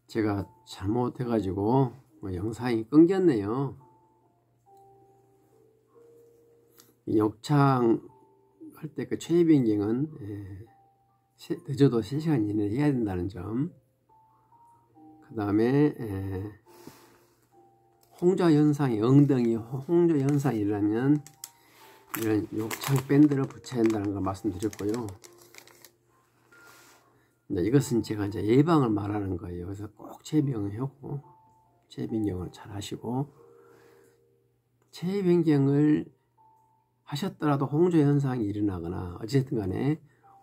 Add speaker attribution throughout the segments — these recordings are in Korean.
Speaker 1: 제가 잘못해가지고 영상이 끊겼네요. 욕창 할 때 그 체위 변경은 늦어도 3시간 이내에 해야 된다는 점, 그 다음에 홍조 현상이, 엉덩이 홍조 현상이 일어나면 이런 욕창 밴드를 붙여야 한다는 걸 말씀드렸고요. 이제 이것은 제가 이제 예방을 말하는 거예요. 그래서 꼭 체위변경을 하고, 체위변경을 잘 하시고, 체위변경을 하셨더라도 홍조 현상이 일어나거나 어쨌든 간에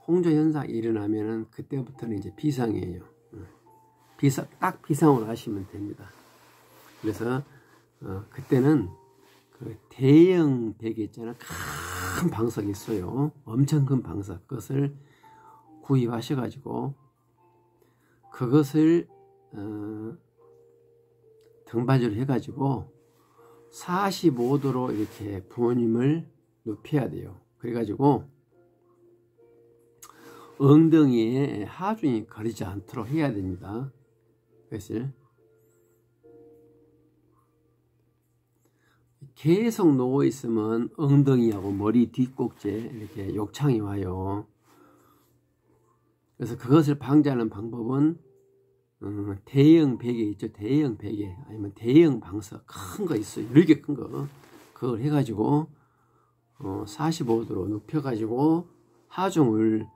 Speaker 1: 홍조 현상이 일어나면은 그때부터는 이제 비상이에요. 딱 비상으로 하시면 됩니다. 그래서 그때는 그 대형 베개 있잖아요. 큰 방석이 있어요. 엄청 큰 방석. 그것을 구입하셔 가지고 그것을 등받이로 해 가지고 45도로 이렇게 부모님을 눕혀야 돼요. 그래 가지고 엉덩이에 하중이 거리지 않도록 해야 됩니다. 그것을 계속 누워 있으면 엉덩이하고 머리 뒷꼭지에 이렇게 욕창이 와요. 그래서 그것을 방지하는 방법은 대형 베개 있죠. 대형 베개 아니면 대형 방석 큰 거 있어요. 이렇게 큰 거 그걸 해가지고 45도로 눕혀가지고 하중을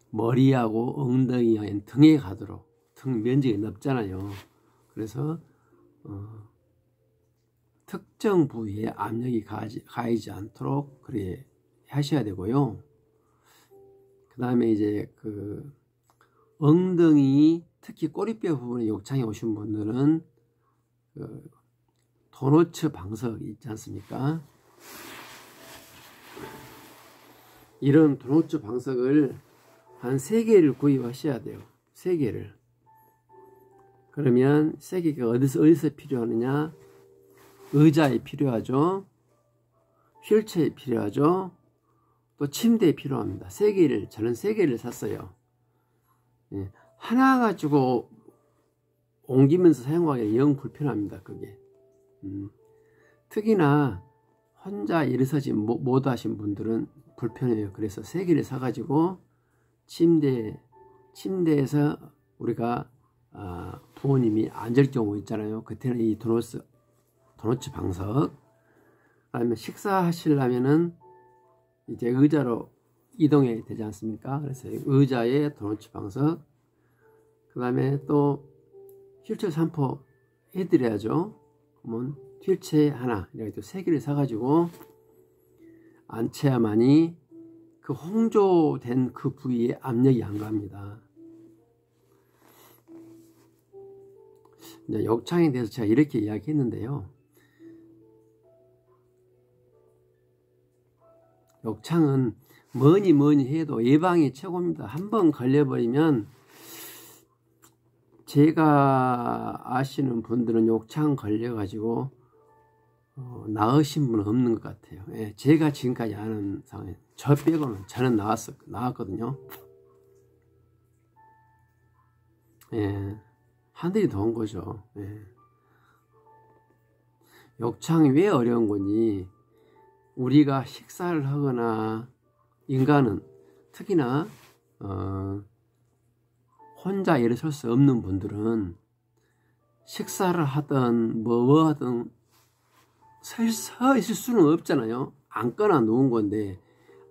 Speaker 1: 머리하고 엉덩이 등에 가도록, 등 면적이 넓잖아요. 그래서 특정 부위에 압력이 가하지 않도록 그래 하셔야 되고요. 그 다음에 이제 그 엉덩이, 특히 꼬리뼈 부분에 욕창이 오신 분들은 그 도너츠 방석 있지 않습니까? 이런 도너츠 방석을 한 3개를 구입하셔야 돼요. 3개를. 그러면 3개가 어디서 필요하느냐? 의자에 필요하죠. 휠체어에 필요하죠. 또 침대에 필요합니다. 3개를, 저는 3개를 샀어요. 하나 가지고 옮기면서 사용하기가 영 불편합니다. 그게. 특히나 혼자 일어서지 못하신 분들은 불편해요. 그래서 3개를 사가지고 침대에서 우리가 부모님이 앉을 경우 있잖아요. 그때는 이 도너츠 방석, 아니면 식사하시려면은 이제 의자로 이동해야 되지 않습니까? 그래서 의자에 도너츠 방석, 그 다음에 또 휠체어 산포 해드려야죠. 그러면 휠체어 하나, 이렇게 3개를 사가지고 앉혀야만이 그 홍조된 그 부위에 압력이 안 갑니다. 이제 욕창에 대해서 제가 이렇게 이야기했는데요. 욕창은 뭐니 해도 예방이 최고입니다. 한번 걸려버리면, 제가 아시는 분들은 욕창 걸려가지고 나으신 분은 없는 것 같아요. 제가 지금까지 아는 상황에 저 빼고는 저는 나왔거든요. 하늘이 더운 거죠. 욕창이 왜 어려운 건지, 우리가 식사를 하거나 인간은 특히나 혼자 일어설 수 없는 분들은 식사를 하든 뭐 하든 서 있을 수는 없잖아요. 앉거나 누운 건데,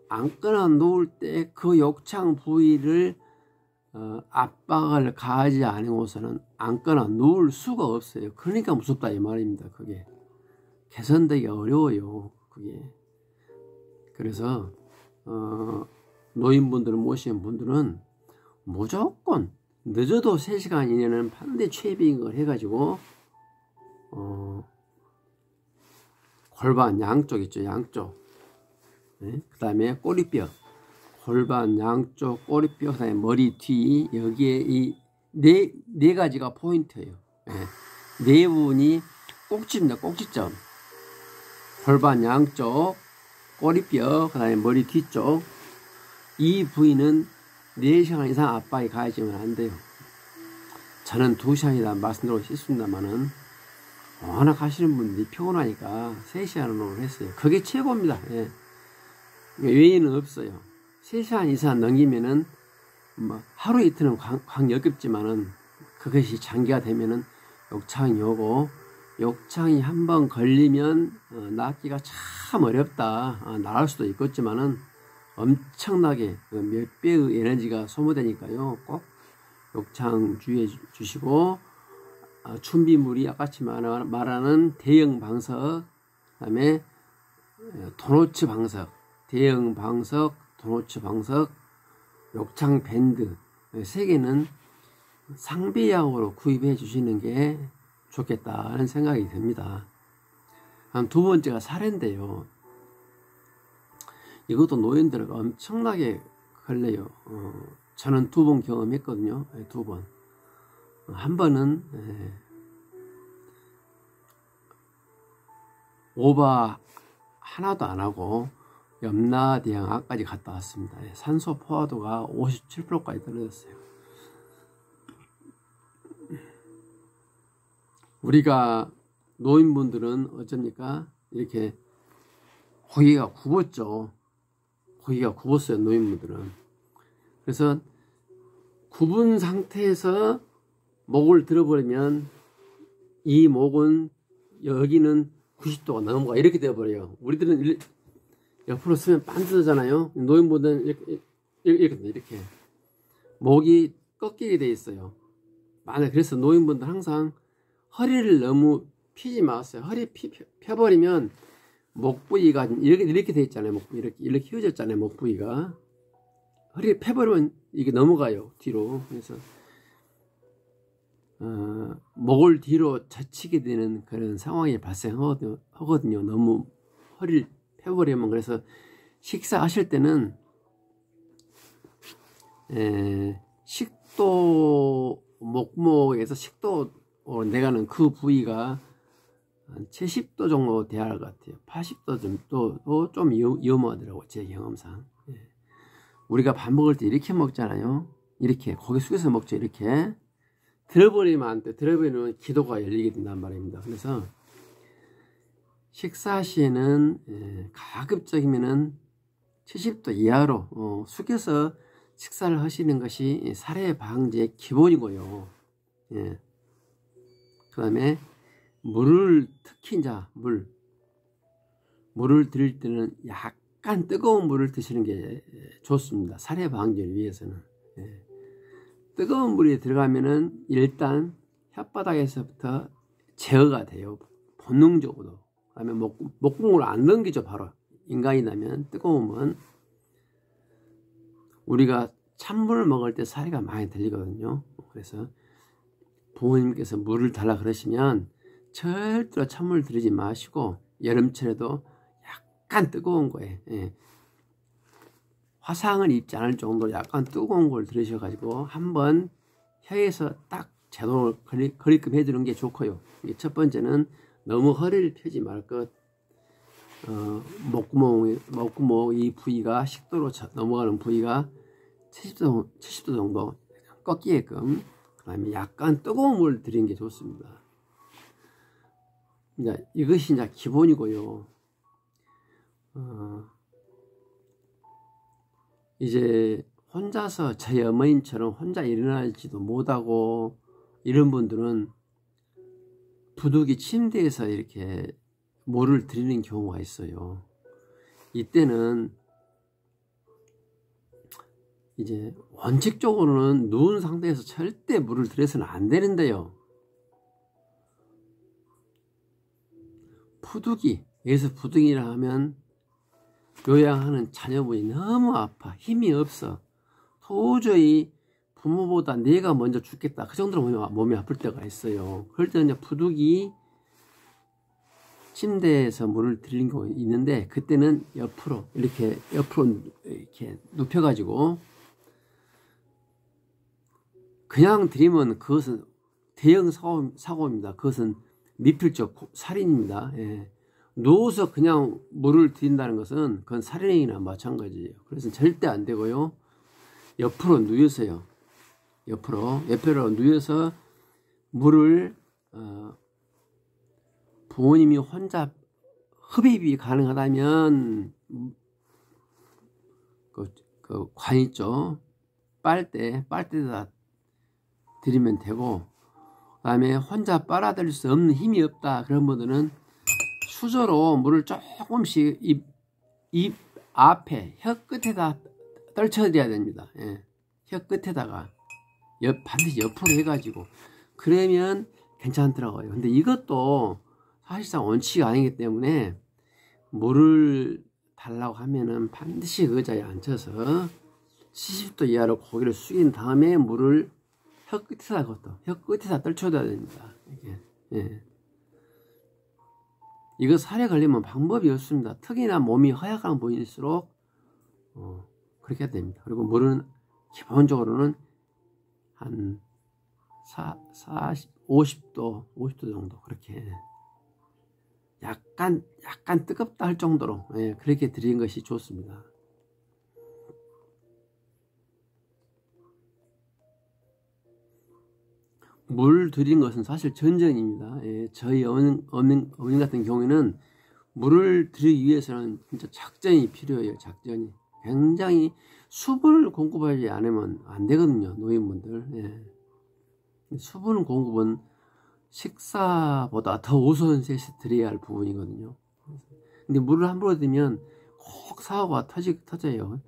Speaker 1: 앉거나 누울 때 그 욕창 부위를 압박을 가하지 않고서는 앉거나 누울 수가 없어요. 그러니까 무섭다 이 말입니다. 그게 개선되기가 어려워요. 그게. 그래서 노인분들을 모시는 분들은 무조건 늦어도 3시간 이내는 반드시 체위변경을 해가지고 골반 양쪽 있죠. 양쪽. 그 다음에 꼬리뼈, 골반 양쪽 꼬리뼈, 그 다음에 머리 뒤, 여기에 이 네 가지가 포인트예요. 네 부분이 꼭지입니다. 꼭지점. 골반 양쪽, 꼬리뼈, 그 다음에 머리 뒤쪽. 이 부위는 4시간 이상 압박이 가해지면 안 돼요. 저는 2시간이다 말씀드리고 싶습니다만은 워낙 하시는 분들이 피곤하니까 3시간으로 했어요. 그게 최고입니다. 예. 외에는 없어요. 3시간 이상 넘기면은 뭐 하루 이틀은 역겹지만은 그것이 장기가 되면은 욕창이 오고, 욕창이 한번 걸리면 낫기가 참 어렵다. 나을 수도 있겠지만은 엄청나게 몇 배의 에너지가 소모되니까요. 꼭 욕창 주의해 주시고, 준비물이 아까같이 말하는 대형 방석, 그다음에 도너츠 방석, 대형 방석, 도너츠 방석, 욕창 밴드 3개는 상비약으로 구입해 주시는 게 좋겠다는 생각이 듭니다. 두 번째가 사례인데요. 이것도 노인들과 엄청나게 걸려요. 저는 2번 경험했거든요. 2번. 한 번은 오바 하나도 안 하고 염라대왕암까지 갔다 왔습니다. 산소 포화도가 57%까지 떨어졌어요. 우리가 노인분들은 어쩝니까? 이렇게 고기가 굽었죠. 고기가 굽었어요, 노인분들은. 그래서 굽은 상태에서 목을 들어버리면 이 목은 여기는 90도가 넘어가 이렇게 되어버려요. 우리들은 옆으로 쓰면 반드잖아요. 노인분들은 이렇게 목이 꺾이게 돼 있어요. 그래서 노인분들 항상 허리를 너무 피지 마세요. 허리 펴버리면 목 부위가 이렇게 돼 있잖아요. 목 부위 이렇게 휘어졌잖아요. 목 부위가 허리 펴버리면 이게 넘어가요, 뒤로. 그래서 목을 뒤로 젖히게 되는 그런 상황이 발생하거든요. 너무 허리를 펴버리면. 그래서 식사하실 때는 식도, 목목에서 식도 내가는 그 부위가 한 70도 정도 돼야 할 것 같아요. 80도 정도 좀 위험하더라고요, 제 경험상. 우리가 밥 먹을 때 이렇게 먹잖아요. 이렇게 고개 숙여서 먹죠. 이렇게 들어버리면 안 돼. 들어버리면 기도가 열리게 된단 말입니다. 그래서 식사 시에는 가급적이면은 70도 이하로 숙여서 식사를 하시는 것이 살해 방지의 기본이고요. 그 다음에 물을, 특히 이제 물을 드릴 때는 약간 뜨거운 물을 드시는 게 좋습니다. 살해 방지를 위해서는. 뜨거운 물이 들어가면은 일단 혓바닥에서부터 제어가 돼요. 본능적으로. 그 다음에 목구멍을 안 넘기죠. 바로 인간이라면 뜨거우면. 우리가 찬물을 먹을 때 살이가 많이 들리거든요. 그래서 부모님께서 물을 달라 그러시면 절대로 찬물 들이지 마시고 여름철에도 약간 뜨거운 거에 화상을 입지 않을 정도로 약간 뜨거운 걸 들으셔가지고 한번 혀에서 딱 제대로 거리끔 해주는 게 좋고요. 이게 첫 번째는 너무 허리를 펴지 말 것. 목구멍 이 부위가 식도로 넘어가는 부위가 70도 정도 꺾이게끔. 그 다음에 약간 뜨거운 물을 드리는 게 좋습니다. 이제 이것이 이제 기본이고요. 이제 혼자서 저희 어머님처럼 혼자 일어나지도 못하고 이런 분들은 부득이 침대에서 이렇게 물을 드리는 경우가 있어요. 이때는 이제 원칙적으로는 누운 상태에서 절대 물을 드려서는 안 되는데요. 여기서 부득이라 하면 요양하는 자녀분이 너무 아파, 힘이 없어, 도저히 부모보다 내가 먼저 죽겠다, 그 정도로 몸이 아플 때가 있어요. 그럴 때는 이제 부득이 침대에서 물을 드리는 경우가 있는데, 그때는 옆으로 이렇게 눕혀가지고 그냥 드리면 그것은 대형 사고입니다. 그것은 미필적 살인입니다. 누워서 그냥 물을 드린다는 것은 그건 살인이나 마찬가지예요. 그래서 절대 안 되고요. 옆으로 누워서요. 옆으로 누워서 물을 부모님이 혼자 흡입이 가능하다면 그 관 있죠. 빨대에다 드리면 되고, 그 다음에 혼자 빨아들일 수 없는 힘이 없다 그런 분들은 수저로 물을 조금씩 입 앞에 혀 끝에다 떨쳐드려야 됩니다. 예. 혀 끝에다가 반드시 옆으로 해가지고 그러면 괜찮더라고요. 근데 이것도 사실상 원칙이 아니기 때문에 물을 달라고 하면은 반드시 의자에 앉혀서 70도 이하로 고개를 숙인 다음에 물을 혀 끝에다 떨쳐줘야 됩니다. 이게. 예. 이거 살에 걸리면 방법이 없습니다. 특히나 몸이 허약한 분일수록 그렇게 해야 됩니다. 그리고 물은 기본적으로는 한 50도 정도 그렇게 약간 뜨겁다 할 정도로 그렇게 드리는 것이 좋습니다. 물 드린 것은 사실 전쟁입니다. 저희 어머님 같은 경우에는 물을 드리기 위해서는 진짜 작전이 필요해요. 작전이 굉장히 수분을 공급하지 않으면 안 되거든요. 노인분들. 수분 공급은 식사보다 더 우선시해서 드려야 할 부분이거든요. 근데 물을 함부로 드리면 꼭 사고가 터져요.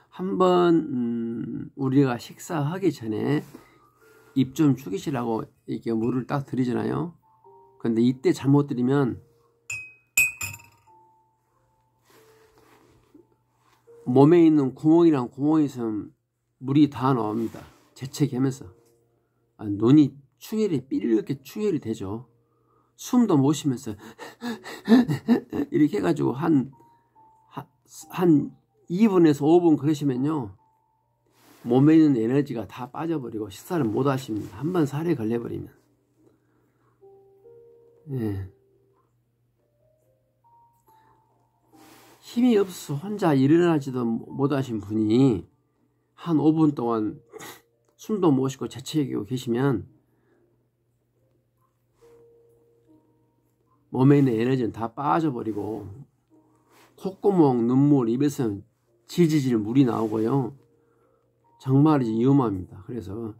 Speaker 1: 한번 우리가 식사하기 전에 입 좀 죽이시라고 이렇게 물을 딱 드리잖아요. 근데 이때 잘못 드리면 몸에 있는 구멍이 있으면 물이 다 나옵니다. 재채기하면서 눈이 이렇게 충혈이 되죠. 숨도 못 쉬면서 이렇게 해가지고 한 2분에서 5분 그러시면요 몸에 있는 에너지가 다 빠져버리고 식사를 못 하십니다. 한번 살에 걸려버리면. 힘이 없어서 혼자 일어나지도 못하신 분이 한 5분 동안 숨도 못 쉬고 재채기고 계시면 몸에 있는 에너지는 다 빠져버리고 콧구멍, 눈물, 입에서 질질질 물이 나오고요. 정말 위험합니다. 그래서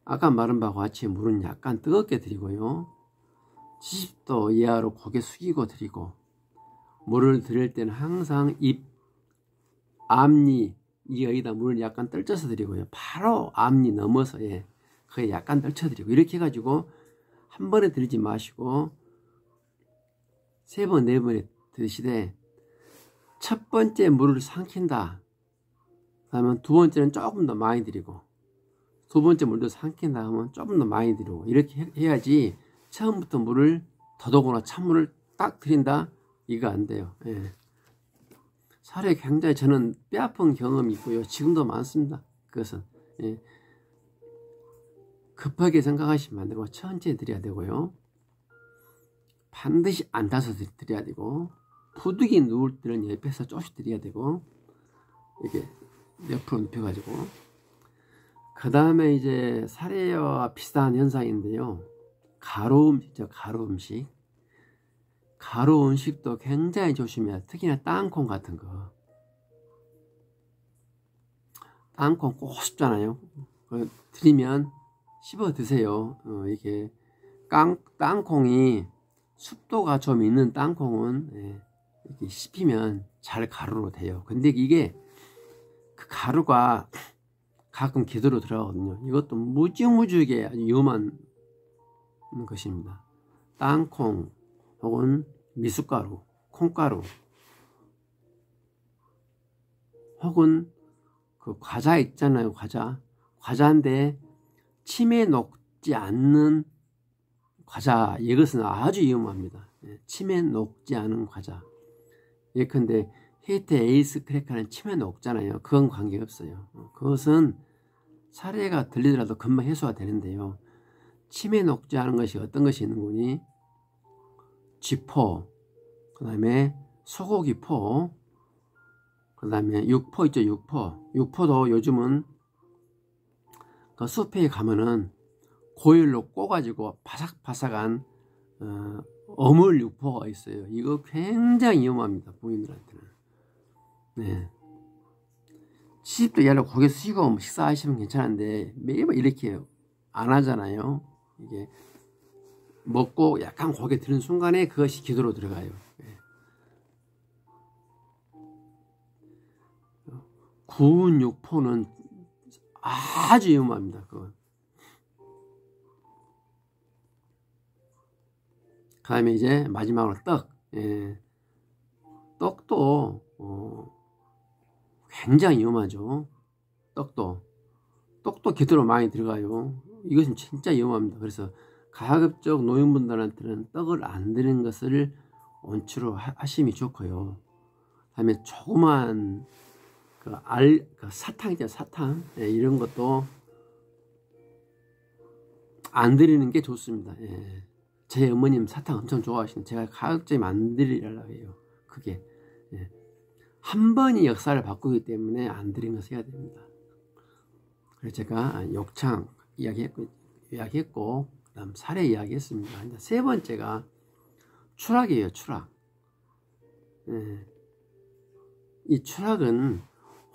Speaker 1: 아까 말한 바와 같이 물은 약간 뜨겁게 드리고요. 70도 이하로 고개 숙이고 드리고 물을 드릴 때는 항상 앞니 여기다 물을 약간 떨쳐서 드리고요. 바로 앞니 넘어서 거의 약간 떨쳐 드리고 이렇게 해가지고 한 번에 드리지 마시고 3번, 4번에 드시되 첫 번째 물을 삼킨다. 그러면 두 번째는 조금 더 많이 드리고 두 번째 물도 삼킨다 하면 조금 더 많이 드리고 이렇게 해야지 처음부터 물을 더더구나 찬물을 딱 드린다 이거 안 돼요. 살에 굉장히 저는 뼈아픈 경험이 있고요. 지금도 많습니다. 그것은 급하게 생각하시면 안 되고 천천히 드려야 되고요. 반드시 앉아서 드려야 되고 부득이 누울 때는 옆에서 조금씩 드려야 되고 이렇게 옆으로 눕혀가지고 그 다음에 이제 사례와 비슷한 현상인데요. 가루 음식이죠. 가루 음식도 굉장히 조심해야 돼요. 특히나 땅콩 같은 거. 땅콩 꼭 씹잖아요. 드리면 씹어 드세요. 이게 땅콩이 습도가 좀 있는 땅콩은 이렇게 씹히면 잘 가루로 돼요. 근데 이게 그 가루가 가끔 기도로 들어가거든요. 이것도 무지무지하게 아주 위험한 것입니다. 땅콩 혹은 미숫가루, 콩가루 혹은 그 과자 있잖아요. 과자인데 침에 녹지 않는 과자, 이것은 아주 위험합니다. 침에 녹지 않은 과자. 예컨대 히트 에이스 크래커는 침에 녹잖아요. 그건 관계없어요. 그것은 사례가 들리더라도 금방 해소가 되는데요. 침에 녹지 않은 것이 어떤 것이 있는 거니? 쥐포, 그 다음에 소고기포, 그 다음에 육포 있죠. 육포도 요즘은 그 숲에 가면은 고열로 꼬가지고 바삭바삭한 어물 육포가 있어요. 이거 굉장히 위험합니다. 부인들한테는. 네. 시집도 얘를 고개 숙이고 식사하시면 괜찮은데 매번 이렇게 안 하잖아요. 이게 먹고 약간 고개 드는 순간에 그것이 기도로 들어가요. 네. 구운 육포는 아주 위험합니다. 그건. 그 다음에 이제 마지막으로 떡. 예. 떡도 굉장히 위험하죠. 떡도 기도로 많이 들어가요. 이것은 진짜 위험합니다. 그래서 가급적 노인분들한테는 떡을 안 드는 것을 원추로 하심이 좋고요. 그 다음에 조그만 그 사탕 있잖아요. 사탕. 예, 이런 것도 안 드리는 게 좋습니다. 예. 제 어머님 사탕 엄청 좋아하시는데 제가 가급적이면 안 드리려고 해요. 그게. 예. 한 번이 역사를 바꾸기 때문에 안 드린 것을 해야 됩니다. 그래서 제가 욕창 이야기했고 그 다음 사례 이야기했습니다. 이제 세 번째가 추락이에요. 추락. 예. 이 추락은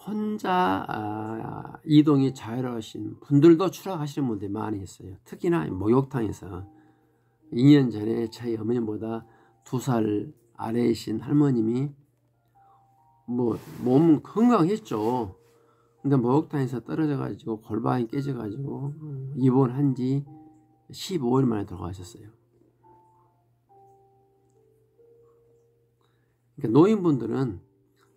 Speaker 1: 혼자 이동이 자유로우신 분들도 추락하시는 분들이 많이 있어요. 특히나 목욕탕에서 2년 전에 저희 어머님보다 2살 아래이신 할머님이 몸 건강했죠. 근데 목욕탕에서 떨어져 가지고 골반이 깨져 가지고 입원한 지 15일 만에 돌아가셨어요. 그러니까 노인분들은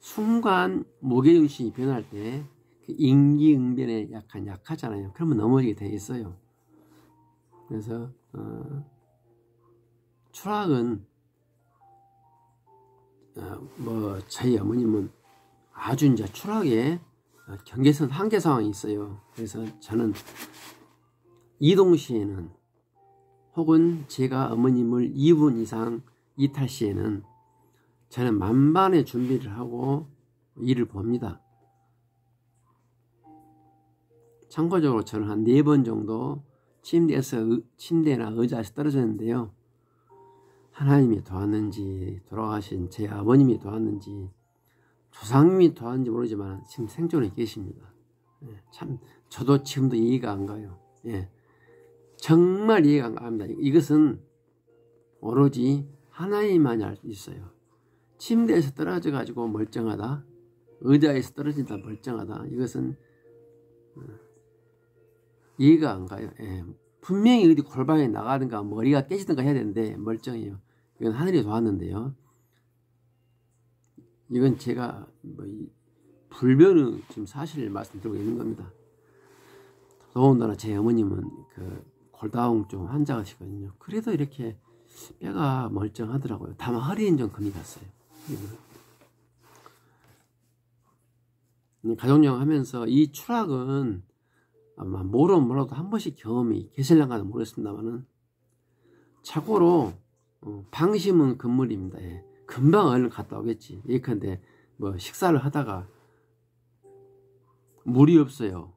Speaker 1: 순간 무게중심이 변할 때 그 인기응변에 약하잖아요. 그러면 넘어지게 돼 있어요. 그래서 추락은 저희 어머님은 아주 이제 추락에 경계선 한계 상황이 있어요. 그래서 저는 이동 시에는 혹은 제가 어머님을 2분 이상 이탈 시에는 저는 만반의 준비를 하고 일을 봅니다. 참고적으로 저는 한 4번 정도 침대나 의자에서 떨어졌는데요. 하나님이 도왔는지 돌아가신 제 아버님이 도왔는지 조상님이 도왔는지 모르지만 지금 생존에 계십니다. 예, 참 저도 지금도 이해가 안 가요. 예, 정말 이해가 안 갑니다. 이것은 오로지 하나님만이 알 수 있어요. 침대에서 떨어져 가지고 멀쩡하다, 의자에서 떨어진다 멀쩡하다, 이것은 이해가 안 가요. 예, 분명히 어디 골반에 나가든가 머리가 깨지든가 해야 되는데 멀쩡해요. 이건 하늘이 도왔는데요. 이건 제가 불변의 지금 사실을 말씀드리고 있는 겁니다. 더군다나 제 어머님은 그 골다공증 환자시거든요. 그래도 이렇게 뼈가 멀쩡하더라고요. 다만 허리는 좀 금이 갔어요. 가족여행 하면서 이 추락은 아마 몰라도 한 번씩 경험이 계실랑가는 모르겠습니다만은 참고로 방심은 금물입니다. 예. 금방 얼른 갔다 오겠지. 예컨대 식사를 하다가 물이 없어요.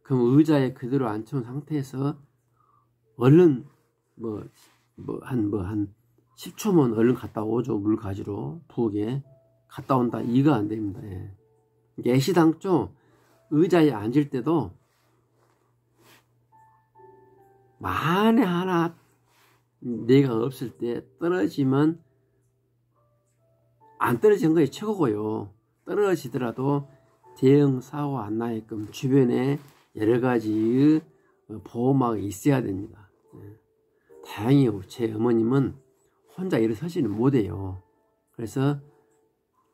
Speaker 1: 그럼 의자에 그대로 앉혀놓은 상태에서 얼른 한 10초면 얼른 갔다 오죠. 물 가지러 부엌에 갔다 온다. 이거 안 됩니다. 예. 애시당초 의자에 앉을 때도 만에 하나 내가 없을 때 떨어지면 안 떨어지는 것이 최고고요. 떨어지더라도 대형 사고 안 나게끔 주변에 여러 가지 보호막이 있어야 됩니다. 다행히 제 어머님은 혼자 일어서지는 못해요. 그래서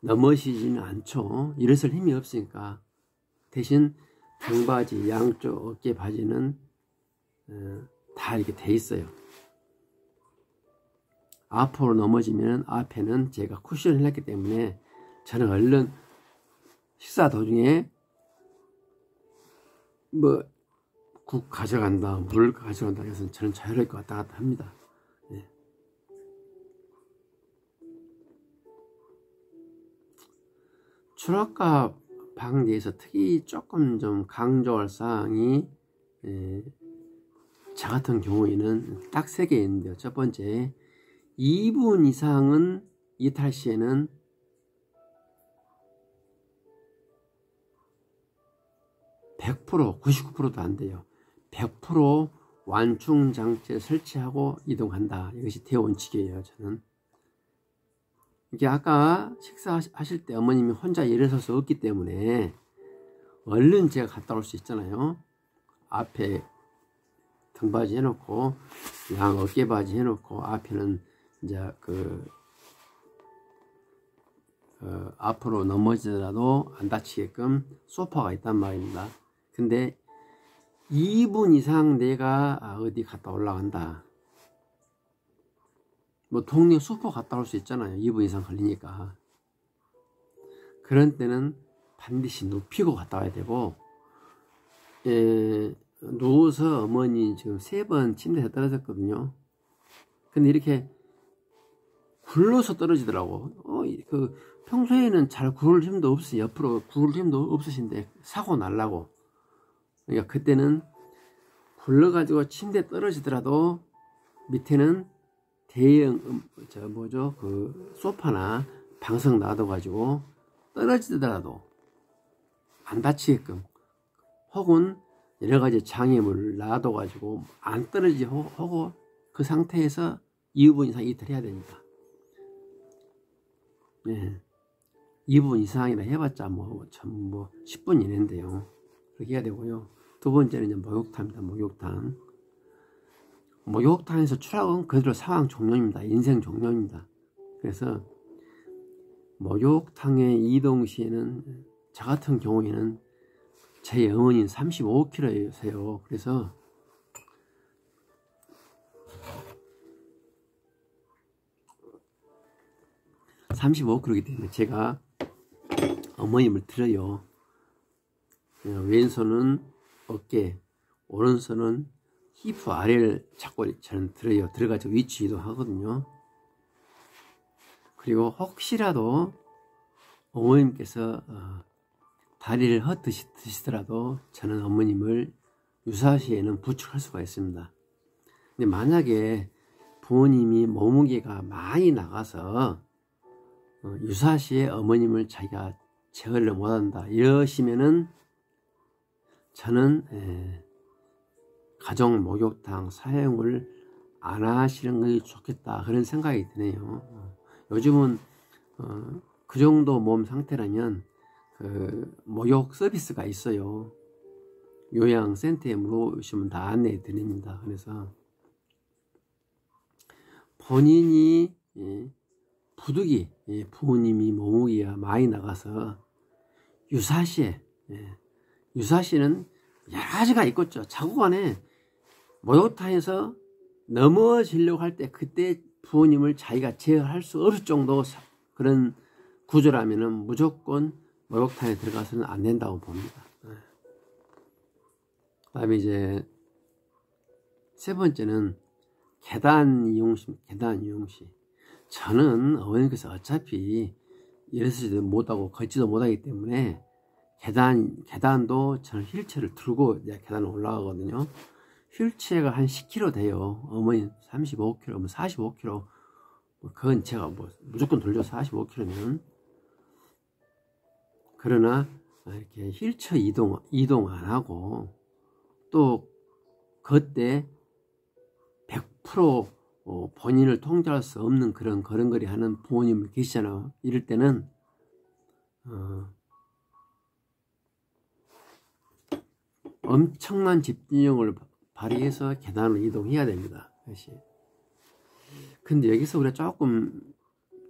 Speaker 1: 넘어지지는 않죠. 일어설 힘이 없으니까. 대신 등받이, 양쪽 어깨 바지는 다 이렇게 돼 있어요. 앞으로 넘어지면 앞에는 제가 쿠션을 했기 때문에 저는 얼른 식사 도중에 국 가져간다, 물 가져간다 해서 저는 자유롭게 왔다 갔다 합니다. 네. 추락과 방지에서 특히 조금 좀 강조할 사항이 저 같은 경우에는 딱 3개 있는데요. 첫 번째, 2분 이상은 이탈 시에는 100%, 99%도 안 돼요. 100% 완충 장치를 설치하고 이동한다. 이것이 대원칙이에요. 저는 이게 아까 식사하실 때 어머님이 혼자 일어서서 없기 때문에 얼른 제가 갔다 올 수 있잖아요. 앞에 등받이 해놓고 양 어깨바지 해놓고 앞에는 이제 앞으로 넘어지더라도 안 다치게끔 소파가 있단 말입니다. 근데 2분 이상 내가 어디 갔다 올라간다. 뭐 동네 슈퍼 갔다 올 수 있잖아요. 2분 이상 걸리니까. 그런 때는 반드시 눕히고 갔다 와야 되고, 누워서 어머니 지금 3번 침대에서 떨어졌거든요. 근데 이렇게 굴러서 떨어지더라고. 평소에는 잘 구를 힘도 없으니 옆으로 구를 힘도 없으신데 사고 날라고. 그러니까 그때는 굴러가지고 침대에 떨어지더라도 밑에는 대형 소파나 방석 놔둬가지고 떨어지더라도 안 다치게끔, 혹은 여러 가지 장애물을 놔둬가지고 안 떨어지고 그 상태에서 2분 이상 이틀 해야 됩니다. 2분 이상이나 해봤자 10분 이내인데요. 그렇게 해야 되고요. 두 번째는 이제 목욕탕입니다. 목욕탕에서 추락은 그대로 상황 종료입니다. 인생 종료입니다. 그래서 목욕탕에 이동 시에는 저 같은 경우에는 제 어머니는 35kg세요. 그래서 (35kg이기) 때문에 제가 어머님을 들어요. 왼손은 어깨, 오른손은 히프 아래를 잡고 저는 들어요. 들어가서 위치 이동하거든요. 그리고 혹시라도 어머님께서 다리를 헛드시더라도 저는 어머님을 유사시에는 부축할 수가 있습니다. 근데 만약에 부모님이 몸무게가 많이 나가서 유사시에 어머님을 자기가 제어를 못한다 이러시면은 저는 가정 목욕탕 사용을 안 하시는 것이 좋겠다 그런 생각이 드네요. 요즘은 그 정도 몸 상태라면 목욕 서비스가 있어요. 요양센터에 물어보시면 다 안내해 드립니다. 그래서 본인이 부득이 부모님이 몸무게가 많이 나가서 유사시에 유사시는 여러 가지가 있겠죠. 자고간에 목욕탕에서 넘어지려고 할 때 그때 부모님을 자기가 제어할 수 없을 정도 그런 구조라면은 무조건 목욕탕에 들어가서는 안 된다고 봅니다. 그다음에 이제 세 번째는 계단 이용 시. 저는 어머님께서 어차피 일어서지도 못하고 걷지도 못하기 때문에 계단도 저는 휠체어를 들고 계단을 올라가거든요. 휠체어가 한 10kg 돼요. 어머니 35kg, 45kg. 그건 제가 무조건 돌죠. 45kg면. 그러나 이렇게 휠체어 이동 안 하고 또 그때 100% 본인을 통제할 수 없는 그런 걸음걸이 하는 부모님을 계시잖아요. 이럴 때는 엄청난 집중력을 발휘해서 계단을 이동해야 됩니다. 근데 여기서 우리가 조금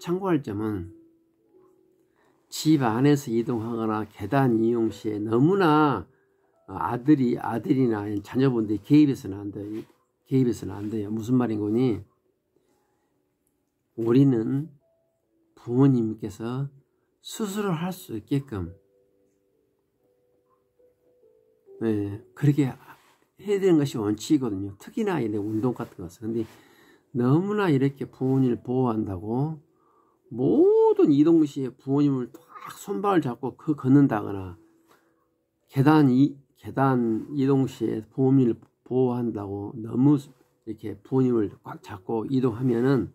Speaker 1: 참고할 점은 집 안에서 이동하거나 계단 이용 시에 너무나 아들이나 자녀분들이 개입해서는 안 돼요. 무슨 말인 거니? 우리는 부모님께서 스스로 할 수 있게끔 그렇게 해야 되는 것이 원칙이거든요. 특히나 이런 운동 같은 것은. 근데 너무나 이렇게 부모님을 보호한다고 모든 이동 시에 부모님을 딱 손발을 잡고 걷는다거나 계단 계단 이동 시에 부모님을 보호한다고 너무 이렇게 부모님을 꽉 잡고 이동하면은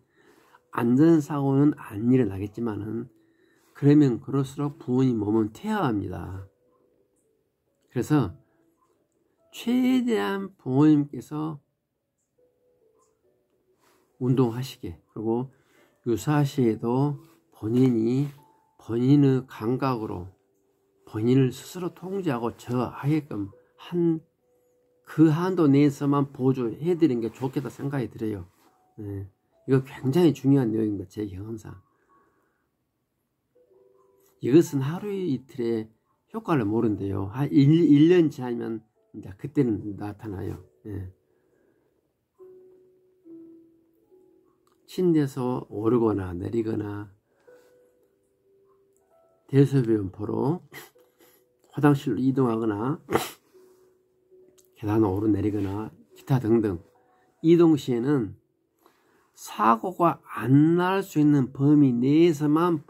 Speaker 1: 안전사고는 안 일어나겠지만은 그러면 그럴수록 부모님 몸은 퇴화합니다. 그래서 최대한 부모님께서 운동하시게, 그리고 유사시에도 본인의 감각으로 본인을 스스로 통제하고 저하게끔 그 한도 내에서만 보조해드리는 게 좋겠다 생각이 들어요. 네. 이거 굉장히 중요한 내용입니다. 제 경험상. 이것은 하루 이틀에 효과를 모른대요. 한 1년 지나면 이제 그때는 나타나요. 네. 침대에서 오르거나 내리거나 대소변 보러 화장실로 이동하거나 계단을 오르내리거나 기타 등등 이동 시에는 사고가 안 날 수 있는 범위 내에서만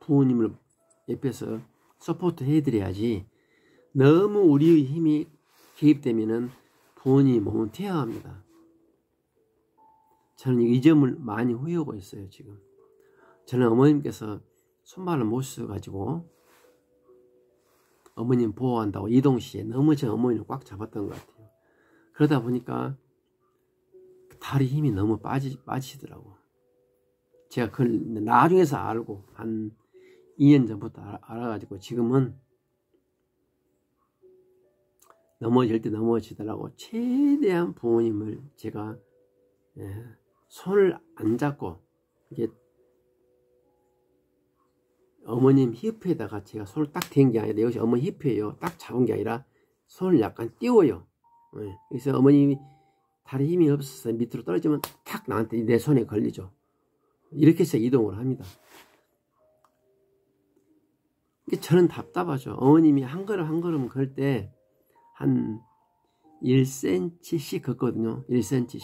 Speaker 1: 부모님을 옆에서 서포트 해드려야지, 너무 우리의 힘이 개입되면은 부모님이 몸은 퇴화합니다. 저는 이 점을 많이 후회하고 있어요. 지금 저는 어머님께서 손발을 못 써가지고 어머님 보호한다고 이동 시에 너무 제 어머니를 꽉 잡았던 것 같아요. 그러다 보니까 다리 힘이 너무 빠지더라고. 제가 그걸 나중에서 알고 한 2년 전부터 알아가지고 지금은 넘어질 때 넘어지더라고 최대한 부모님을 제가 손을 안 잡고 이게 어머님 힙에다가 제가 손을 딱 댄 게 아니라 이것이 어머니 힙이에요. 딱 잡은 게 아니라 손을 약간 띄워요. 그래서 어머님이 다리 힘이 없어서 밑으로 떨어지면 탁 나한테 내 손에 걸리죠. 이렇게 해서 이동을 합니다. 저는 답답하죠. 어머님이 한 걸음 한 걸음 걸 때 한 1cm씩 걷거든요. 1cm씩.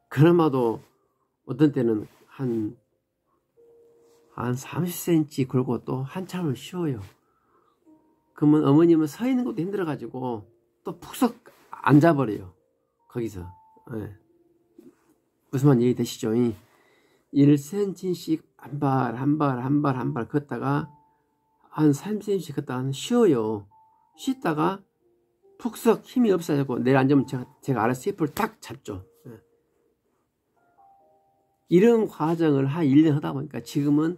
Speaker 1: 그나마도 어떤 때는 한 30cm 걸고 또 한참을 쉬어요. 그러면 어머님은 서 있는 것도 힘들어가지고 또 푹석 앉아버려요. 거기서. 무슨 말 이해되시죠? 1cm씩 한 발 걷다가 한 3cm씩 걷다가 쉬어요. 쉬다가 푹석 힘이 없어지고 내려앉으면 제가 알아서 힙을 딱 잡죠. 이런 과정을 한 1년 하다 보니까 지금은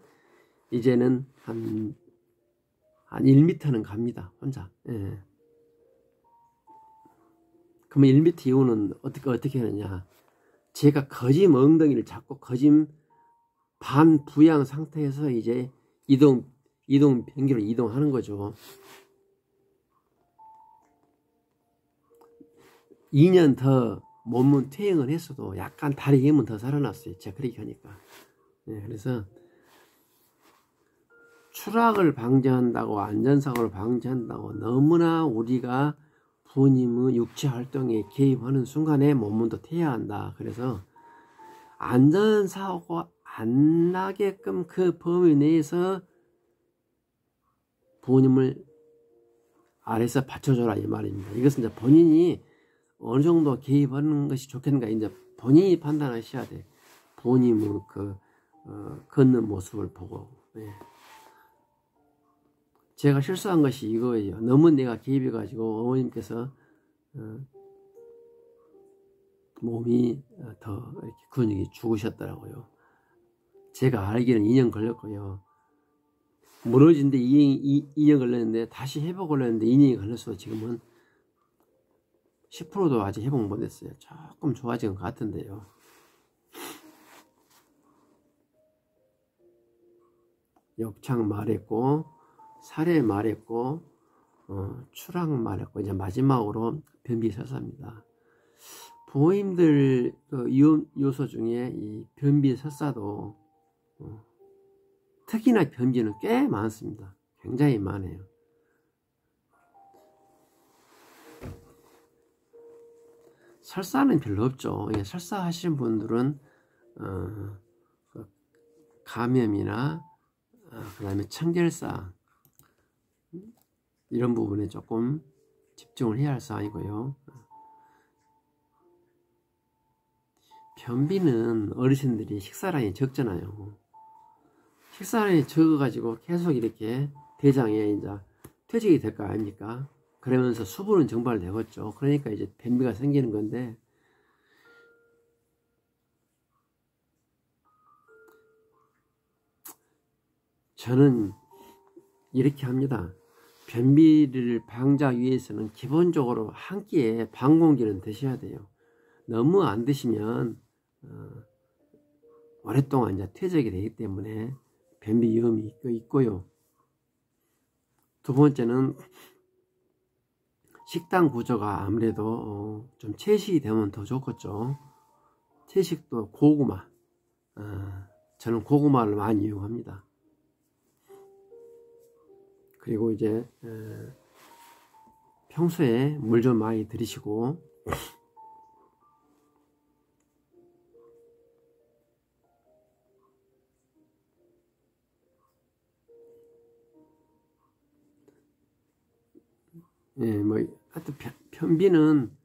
Speaker 1: 이제는 한 1m는 갑니다. 혼자. 그러면 1m 이후는 어떻게 하느냐. 제가 거짐 엉덩이를 잡고 거짐 반부양 상태에서 이제 이동 변기로 이동하는 거죠. 2년 더 몸은 퇴행을 했어도 약간 다리 힘은 더 살아났어요. 제가 그렇게 하니까. 그래서 추락을 방지한다고, 안전사고를 방지한다고 너무나 우리가 부모님의 육체활동에 개입하는 순간에 몸은 더 퇴화한다. 그래서 안전사고가 안 나게끔 그 범위 내에서 부모님을 아래서 받쳐줘라 이 말입니다. 이것은 이제 본인이 어느 정도 개입하는 것이 좋겠는가 이제 본인이 판단하셔야 돼. 부모님의 걷는 모습을 보고. 제가 실수한 것이 이거예요. 너무 내가 개입해가지고 어머님께서 몸이 더 이렇게 근육이 죽으셨더라고요. 제가 알기는 2년 걸렸고요. 무너진데 2년 걸렸는데 다시 회복을 했는데 2년이 걸렸어. 지금은 10%도 아직 회복 못했어요. 조금 좋아진 것 같은데요. 역창 말했고 살해 말했고 추락 말했고 이제 마지막으로 변비설사입니다. 부모님들 요소 중에 이 변비설사도 특히나 변비는 꽤 많습니다. 굉장히 많아요. 설사는 별로 없죠. 설사 하시는 분들은 감염이나 그 다음에 청결사 이런 부분에 조금 집중을 해야 할 사항이고요. 변비는 어르신들이 식사량이 적잖아요. 식사량이 적어가지고 계속 이렇게 대장에 이제 퇴직이 될 거 아닙니까? 그러면서 수분은 증발되겠죠. 그러니까 이제 변비가 생기는 건데, 저는 이렇게 합니다. 변비를 방지하기 위해서는 기본적으로 한 끼에 반 공기는 드셔야 돼요. 너무 안 드시면 오랫동안 이제 퇴적이 되기 때문에 변비 위험이 있고요. 두 번째는 식단 구조가 아무래도 좀 채식이 되면 더 좋겠죠. 채식도 고구마, 저는 고구마를 많이 이용합니다. 그리고 이제 평소에 물 좀 많이 들이시고, 뭐 하여튼 변비는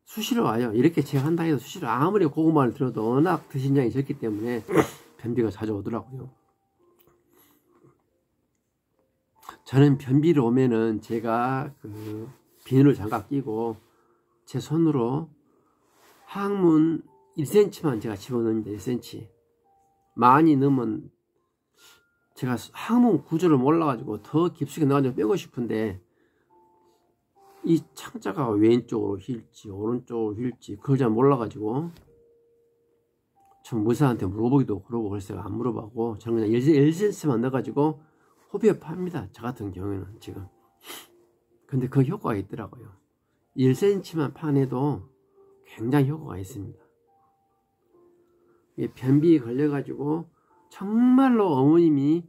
Speaker 1: 수시로 와요. 이렇게 제가 한다 해도 수시로, 아무리 고구마를 들어도 워낙 드신 양이 적기 때문에 변비가 자주 오더라고요. 저는 변비를 오면은 제가 그 비누를 장갑 끼고 제 손으로 항문 1cm만 제가 집어넣습니다. 1cm. 많이 넣으면 제가 항문 구조를 몰라가지고 더 깊숙이 넣어가지고 빼고 싶은데, 이 창자가 왼쪽으로 휠지 오른쪽으로 휠지 그걸 잘 몰라가지고 전 의사한테 물어보기도 그러고 그래서 안 물어보고 저는 그냥 1cm만 넣어가지고 호흡합니다. 저 같은 경우에는 지금. 근데 그 효과가 있더라고요. 1cm만 파내도 굉장히 효과가 있습니다. 변비에 걸려가지고 정말로 어머님이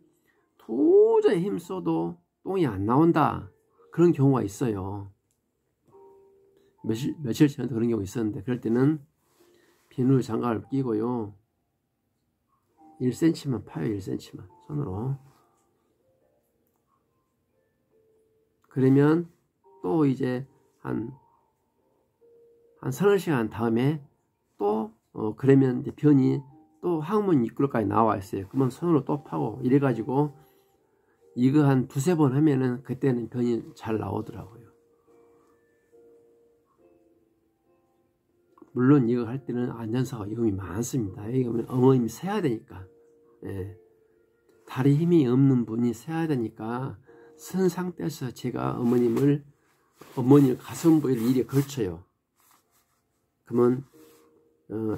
Speaker 1: 도저히 힘써도 똥이 안 나온다, 그런 경우가 있어요. 며칠 전에도 그런 경우가 있었는데, 그럴 때는 비누 장갑을 끼고요 1cm만 파요. 1cm만 손으로. 그러면 또 이제 한 서너 시간 다음에 또 그러면 이제 변이 또 항문 입구까지 나와 있어요. 그러면 손으로 또 파고 이래가지고 이거 한 두세 번 하면은 그때는 변이 잘 나오더라고요. 물론 이거 할 때는 안전사고 위험이 많습니다. 이거 어머님이 세야 되니까, 다리 힘이 없는 분이 세야 되니까 선 상태에서 제가 어머님 가슴 부위를 이리 걸쳐요. 그러면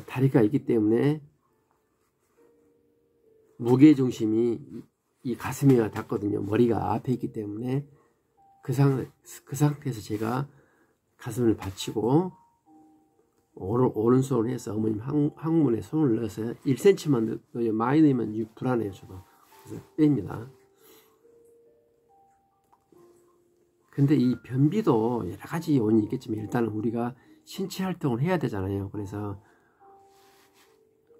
Speaker 1: 다리가 있기 때문에 무게 중심이 이 가슴에 닿거든요. 머리가 앞에 있기 때문에 그 상태에서 제가 가슴을 받치고 오른손을 해서 어머님 항문에 손을 넣어서 1cm만 넣어요. 많이 넣으면 불안해요. 저도. 그래서 뺍니다. 근데 이 변비도 여러 가지 요인이 있겠지만 일단은 우리가 신체 활동을 해야 되잖아요. 그래서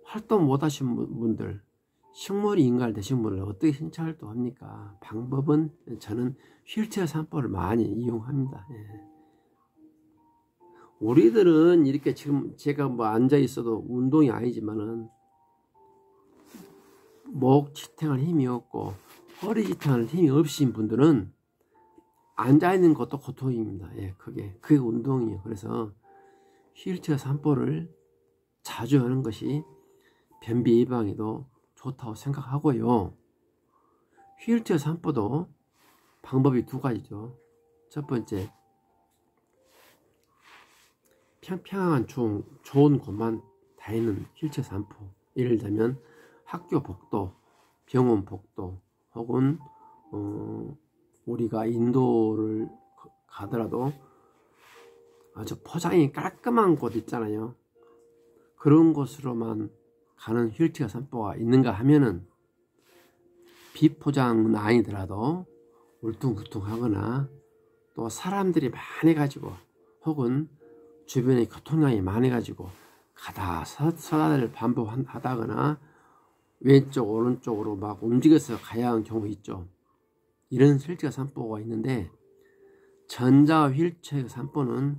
Speaker 1: 활동 못 하신 분들, 식물이 인간 되신 분을 어떻게 신체 활동합니까? 방법은 저는 휠체어 산보를 많이 이용합니다. 우리들은 이렇게 지금 제가 뭐 앉아 있어도 운동이 아니지만은 목 지탱할 힘이 없고 허리 지탱할 힘이 없으신 분들은 앉아 있는 것도 고통입니다. 그게 운동이에요. 그래서 휠체어 산보를 자주 하는 것이 변비 예방에도 좋다고 생각하고요. 휠체어 산보도 방법이 두 가지죠. 첫 번째, 평평한 좋은 곳만 다니는 휠체어 산보. 예를 들면 학교 복도, 병원 복도, 혹은 우리가 인도를 가더라도 아주 포장이 깔끔한 곳 있잖아요. 그런 곳으로만 가는 휠체어 산보가 있는가 하면은 비포장은 아니더라도 울퉁불퉁하거나 또 사람들이 많아가지고 혹은 주변에 교통량이 많아가지고 가다 서다를 반복하다거나 왼쪽 오른쪽으로 막 움직여서 가야 하는 경우 있죠. 이런 휠체어 산보가 있는데 전자 휠체어 산보는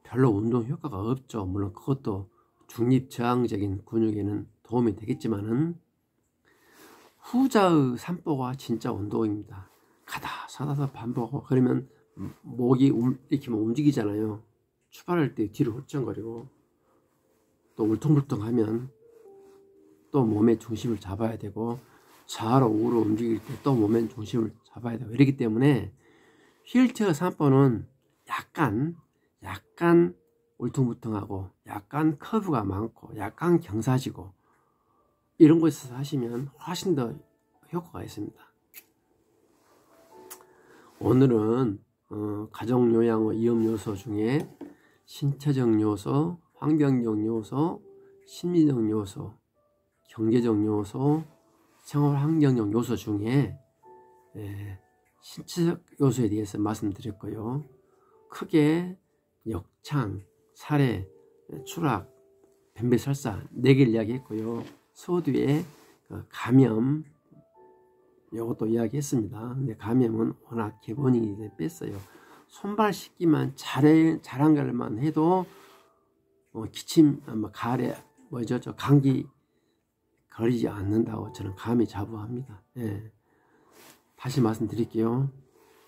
Speaker 1: 별로 운동 효과가 없죠. 물론 그것도 중립저항적인 근육에는 도움이 되겠지만은 후자의 산보가 진짜 운동입니다. 가다 서다서 반복하고 그러면 목이 이렇게 움직이잖아요. 출발할 때 뒤로 훌쩍거리고 또 울퉁불퉁하면 또 몸의 중심을 잡아야 되고 좌로 우로 움직일 때 또 몸의 중심을 잡아야 되고 이렇기 때문에 휠체어 산보는 약간 울퉁불퉁하고 약간 커브가 많고 약간 경사지고 이런 곳에서 하시면 훨씬 더 효과가 있습니다. 오늘은 가족요양의 위험요소 중에 신체적 요소, 환경적 요소, 심리적 요소, 경제적 요소, 생활환경적 요소 중에 신체적 요소에 대해서 말씀드렸고요. 크게 역창, 살해, 추락, 변비설사 4개를 이야기했고요. 소두에 감염 이것도 이야기했습니다. 근데 감염은 워낙 기본이 뺐어요. 손발 씻기만 잘한 걸만 해도 기침, 가래, 감기 걸리지 않는다고 저는 감히 자부합니다. 예. 다시 말씀드릴게요.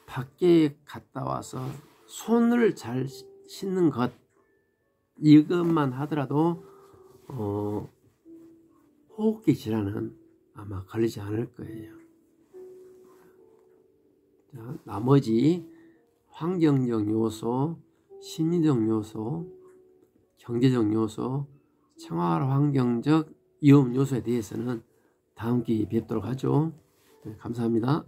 Speaker 1: 밖에 갔다 와서 손을 잘 씻는 것 이것만 하더라도 호흡기 질환은 아마 걸리지 않을 거예요. 자, 나머지 환경적 요소, 심리적 요소, 경제적 요소, 생활환경적 위험 요소에 대해서는 다음 기회에 뵙도록 하죠. 네, 감사합니다.